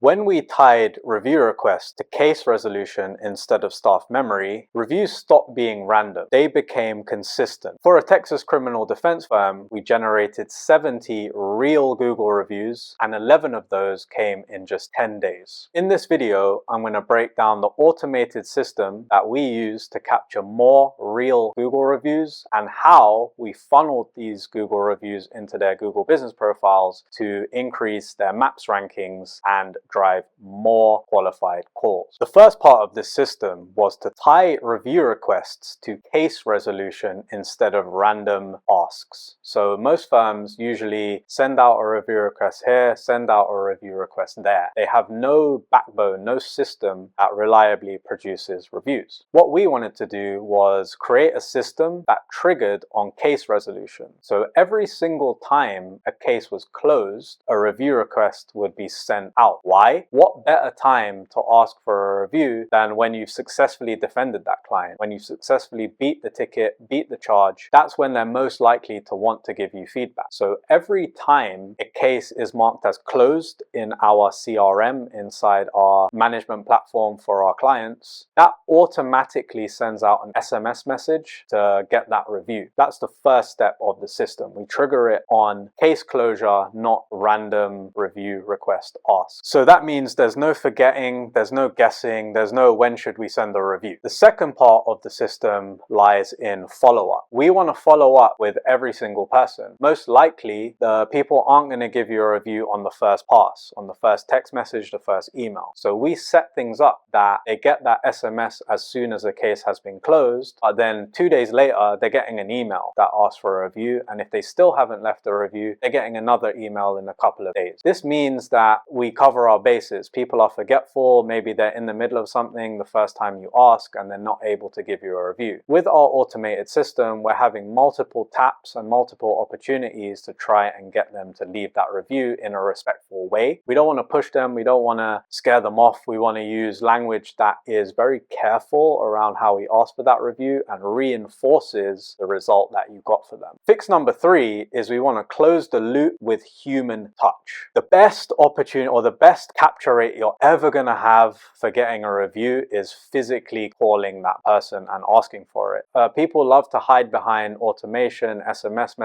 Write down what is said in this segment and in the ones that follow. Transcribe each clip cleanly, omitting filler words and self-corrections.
When we tied review requests to case resolution instead of staff memory, reviews stopped being random. They became consistent. For a Texas criminal defense firm, we generated 70 real Google reviews, and 11 of those came in just 10 days. In this video, I'm going to break down the automated system that we use to capture more real Google reviews and how we funneled these Google reviews into their Google business profiles to increase their Maps rankings and drive more qualified calls. The first part of this system was to tie review requests to case resolution instead of random asks. So most firms usually send out a review request here, send out a review request there. They have no backbone, no system that reliably produces reviews. What we wanted to do was create a system that triggered on case resolution. So every single time a case was closed, a review request would be sent out. Why? What better time to ask for a review than when you've successfully defended that client, when you successfully beat the ticket, beat the charge? That's when they're most likely to want to give you feedback. So every time a case is marked as closed in our CRM inside our management platform for our clients, that automatically sends out an SMS message to get that review. That's the first step of the system. We trigger it on case closure, not random review request ask. So that means there's no forgetting, there's no guessing, there's no when should we send a review. The second part of the system lies in follow-up. We want to follow up with every single person. Most likely, the people aren't going to give you a review on the first pass, on the first text message, the first email. So we set things up that they get that SMS as soon as a case has been closed, but then 2 days later, they're getting an email that asks for a review. And if they still haven't left a review, they're getting another email in a couple of days. This means that we cover our bases. People are forgetful, maybe they're in the middle of something the first time you ask and they're not able to give you a review. With our automated system, we're having multiple taps and multiple opportunities to try and get them to leave that review in a respectful way. We don't want to push them, we don't want to scare them off. We want to use language that is very careful around how we ask for that review and reinforces the result that you got for them. Fix number 3 is we want to close the loop with human touch. The best opportunity or the best capture rate you're ever going to have for getting a review is physically calling that person and asking for it. People love to hide behind automation, SMS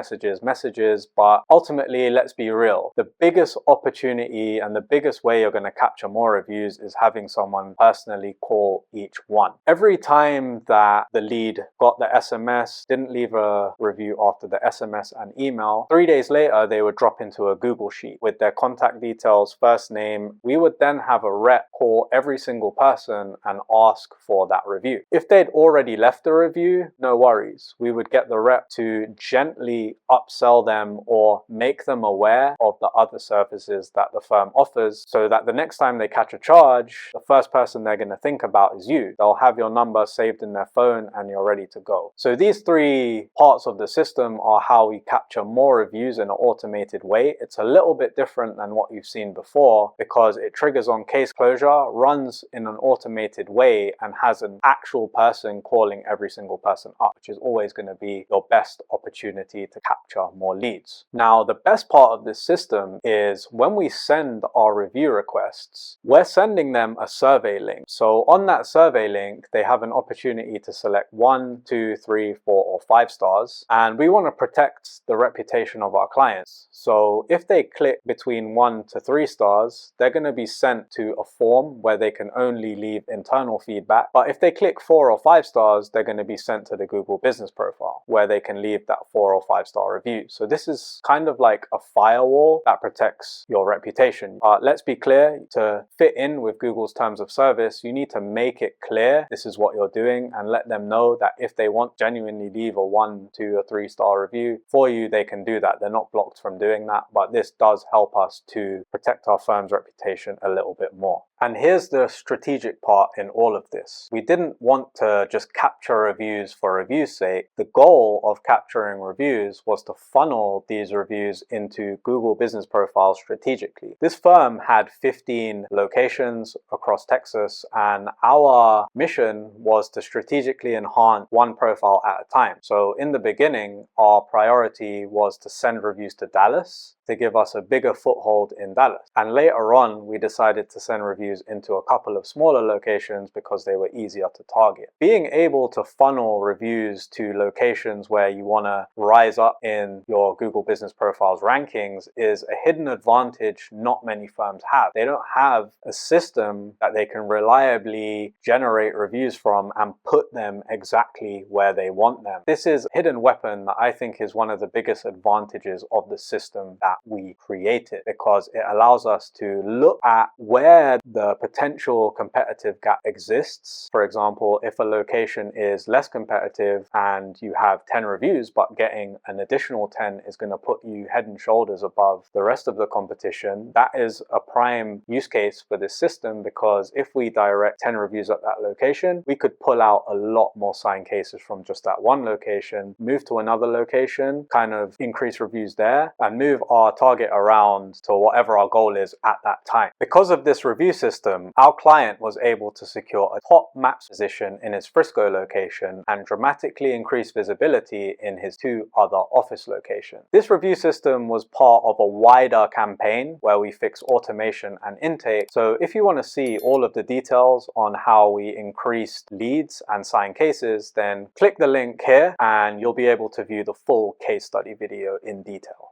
messages, but ultimately, let's be real. The biggest opportunity and the biggest way you're going to capture more reviews is having someone personally call each one. Every time that the lead got the SMS, didn't leave a review after the SMS and email, 3 days later, they would drop into a Google sheet with their contact details, first name. We would then have a rep call every single person and ask for that review. If they'd already left a review, no worries. We would get the rep to gently upsell them or make them aware of the other services that the firm offers so that the next time they catch a charge, the first person they're going to think about is you. They'll have your number saved in their phone and you're ready to go. So these 3 parts of the system are how we capture more reviews in an automated way. It's a little bit different than what you've seen before because it triggers on case closure, runs in an automated way, and has an actual person calling every single person up, which is always going to be your best opportunity to capture more leads. Now, the best part of this system is when we send our review requests, we're sending them a survey link. So on that survey link, they have an opportunity to select 1, 2, 3, 4, or 5 stars, and we want to protect the reputation of our clients. So if they click between 1 to 3 stars, they're going to be sent to a form where they can only leave internal feedback. But if they click 4 or 5 stars, they're going to be sent to the Google business profile where they can leave that 4 or 5 star review. So this is kind of like a firewall that protects your reputation. Let's be clear, to fit in with Google's terms of service, you need to make it clear this is what you're doing and let them know that if they want genuinely leave a 1, 2, or 3 star review for you, they can do that. They're not blocked from doing that, but this does help us to protect our firm's reputation a little bit more. And here's the strategic part in all of this. We didn't want to just capture reviews for review's sake. The goal of capturing reviews was to funnel these reviews into Google business profiles strategically. This firm had 15 locations across Texas, and our mission was to strategically enhance one profile at a time. So in the beginning, our priority was to send reviews to Dallas, to give us a bigger foothold in Dallas. And later on, we decided to send reviews into a couple of smaller locations because they were easier to target. Being able to funnel reviews to locations where you want to rise up in your Google Business Profiles rankings is a hidden advantage not many firms have. They don't have a system that they can reliably generate reviews from and put them exactly where they want them. This is a hidden weapon that I think is one of the biggest advantages of the system that we created, because it allows us to look at where the potential competitive gap exists. For example, if a location is less competitive and you have 10 reviews, but getting an additional 10 is going to put you head and shoulders above the rest of the competition, that is a prime use case for this system, because if we direct 10 reviews at that location, we could pull out a lot more signed cases from just that one location, move to another location, kind of increase reviews there, and move our target around to whatever our goal is at that time. Because of this review system, our client was able to secure a top maps position in his Frisco location and dramatically increase visibility in his 2 other office locations. This review system was part of a wider campaign where we fix automation and intake. So if you want to see all of the details on how we increased leads and signed cases, then click the link here and you'll be able to view the full case study video in detail.